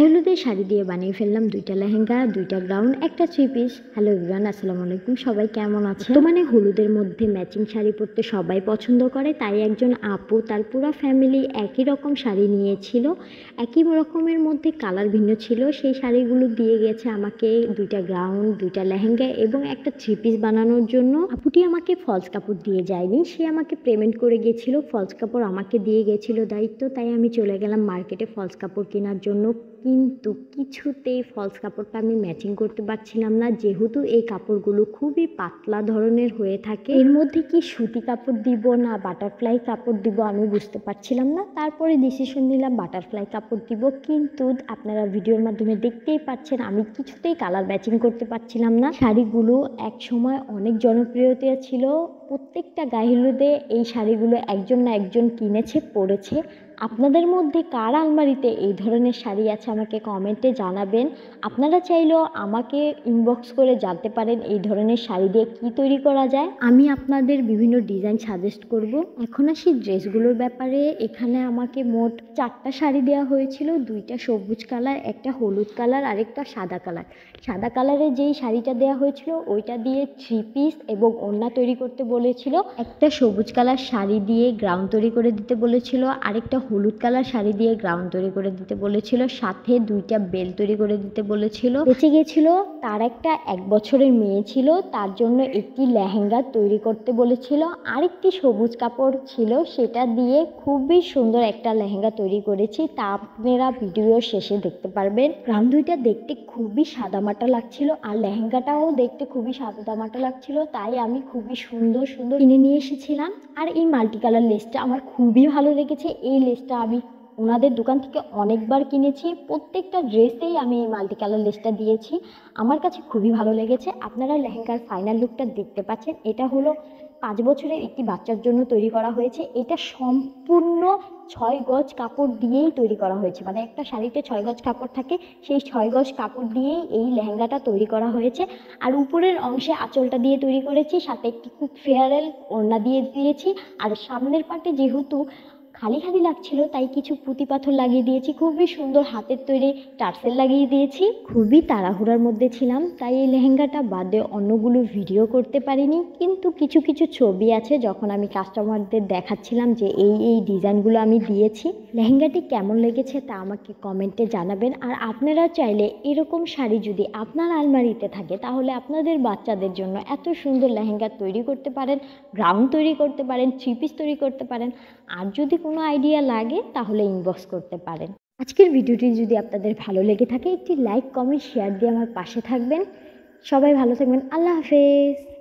হলুদের শাড়ি দিয়ে বানিয়ে ফেললাম 2টা লেহেঙ্গা, 2টা গাউন, একটা 3 পিস। হ্যালো এভরিওয়ান, আসসালামু আলাইকুম। সবাই কেমন আছেন? তো হলুদের মধ্যে ম্যাচিং শাড়ি পরতে সবাই পছন্দ করে, তাই একজন আপু তার পুরো ফ্যামিলি একই রকম শাড়ি নিয়েছিল। একই রকমের মধ্যে কালার ভিন্ন ছিল। সেই শাড়িগুলো দিয়ে গেছে আমাকে 2টা গাউন, 2টা লেহেঙ্গা এবং একটা 3 পিস বানানোর জন্য। আপুটি আমাকে ফলস কাপড় দিয়ে যায়নি, সে আমাকে পেমেন্ট করে গিয়েছিল। ফলস কাপড় আমাকে দিয়ে গেছিল দায়িত্ব, তাই আমি চলে গেলাম মার্কেটে ফলস কাপড় কেনার জন্য। কিন্তু কিছুতেই ফলস কাপড়টা আমি ম্যাচিং করতে পারছিলাম না, যেহেতু এই কাপড়গুলো খুবই পাতলা ধরনের হয়ে থাকে। এর মধ্যে কি সুতি কাপড় দিব না বাটারফ্লাই কাপড় দিব আমি বুঝতে পারছিলাম না। তারপরে ডিসিশন নিলাম বাটারফ্লাই কাপড় দিব, কিন্তু আপনারা ভিডিওর মাধ্যমে দেখতেই পাচ্ছেন আমি কিছুতেই কালার ম্যাচিং করতে পারছিলাম না। শাড়িগুলো এক সময় অনেক জনপ্রিয়তা ছিল, প্রত্যেকটা গায়ে হলুদে এই শাড়িগুলো একজন না একজন কিনেছে, পরেছে। আপনাদের মধ্যে কার আলমারিতে এই ধরনের শাড়ি আছে আমাকে কমেন্টে জানাবেন। আপনারা চাইলেও আমাকে ইনবক্স করে জানতে পারেন এই ধরনের শাড়ি দিয়ে কী তৈরি করা যায়, আমি আপনাদের বিভিন্ন ডিজাইন সাজেস্ট করব। এখন আসি ড্রেসগুলোর ব্যাপারে। এখানে আমাকে মোট 4টা শাড়ি দেওয়া হয়েছিল, 2টা সবুজ কালার, একটা হলুদ কালার আর একটা সাদা কালার। সাদা কালারের যেই শাড়িটা দেওয়া হয়েছিল ওইটা দিয়ে 3 পিস এবং ওড়না তৈরি করতে বলেছিল। একটা সবুজ কালার শাড়ি দিয়ে গ্রাউন্ড তৈরি করে দিতে বলেছিল, আরেকটা হলুদ কালার শাড়ি দিয়ে গ্রাউন্ড তৈরি করে দিতে বলেছিল, সাথে 2টা বেল তৈরি করে দিতে বলেছিল। বেঁচে গেছিল তার একটা 1 বছরের মেয়ে ছিল, তার জন্য একটি লেহেঙ্গা তৈরি করতে বলেছিল। আরেকটি সবুজ কাপড় ছিল, সেটা দিয়ে খুবই সুন্দর একটা লেহেঙ্গা তৈরি করেছি, তা আপনারা ভিডিও শেষে দেখতে পারবেন। গ্রাউন্ড 2টা দেখতে খুবই সাদামাটা লাগছিল আর লেহেঙ্গাটাও দেখতে খুবই সাদামাটা লাগছিল, তাই আমি খুবই সুন্দর সুন্দর কিনে নিয়ে এসেছিলাম। আর এই মাল্টি কালার লেসটা আমার খুবই ভালো লেগেছে। এই লেসটা আমি ওনাদের দোকান থেকে অনেকবার কিনেছি, প্রত্যেকটা ড্রেসেই আমি এই মাল্টি কালার লেসটা দিয়েছি, আমার কাছে খুবই ভালো লেগেছে। আপনারা লেহেঙ্গার ফাইনাল লুকটা দেখতে পাচ্ছেন। এটা হলো 5 বছরের একটি বাচ্চার জন্য তৈরি করা হয়েছে। এটা সম্পূর্ণ 6 গজ কাপড় দিয়েই তৈরি করা হয়েছে, মানে একটা শাড়িতে 6 গজ কাপড় থাকে, সেই 6 গজ কাপড় দিয়েই এই লেহেঙ্গাটা তৈরি করা হয়েছে। আর উপরের অংশে আঁচলটা দিয়ে তৈরি করেছি, সাথে একটি খুব ফেয়ারেল ওড়না দিয়ে দিয়েছি। আর সামনের পাটে যেহেতু খালি খালি লাগছিল, তাই কিছু পুঁতি পাথর লাগিয়ে দিয়েছি। খুবই সুন্দর হাতের তৈরি টার্সেল লাগিয়ে দিয়েছি। খুবই তাড়াহুড়ার মধ্যে ছিলাম, তাই এই লেহেঙ্গাটা বাদে অন্যগুলো ভিডিও করতে পারিনি, কিন্তু কিছু কিছু ছবি আছে যখন আমি কাস্টমারদের দেখাচ্ছিলাম যে এই ডিজাইনগুলো আমি দিয়েছি। লেহেঙ্গাটি কেমন লেগেছে তা আমাকে কমেন্টে জানাবেন। আর আপনারা চাইলে এরকম শাড়ি যদি আপনার আলমারিতে থাকে, তাহলে আপনাদের বাচ্চাদের জন্য এত সুন্দর লেহেঙ্গা তৈরি করতে পারেন, গ্রাউন্ড তৈরি করতে পারেন, 3 পিস তৈরি করতে পারেন। আর যদি কোনো আইডিয়া লাগে তাহলে ইনবক্স করতে পারেন। আজকের ভিডিওটি যদি আপনাদের ভালো লেগে থাকে, একটি লাইক, কমেন্ট, শেয়ার দিয়ে আমার পাশে থাকবেন। সবাই ভালো থাকবেন। আল্লাহ হাফেজ।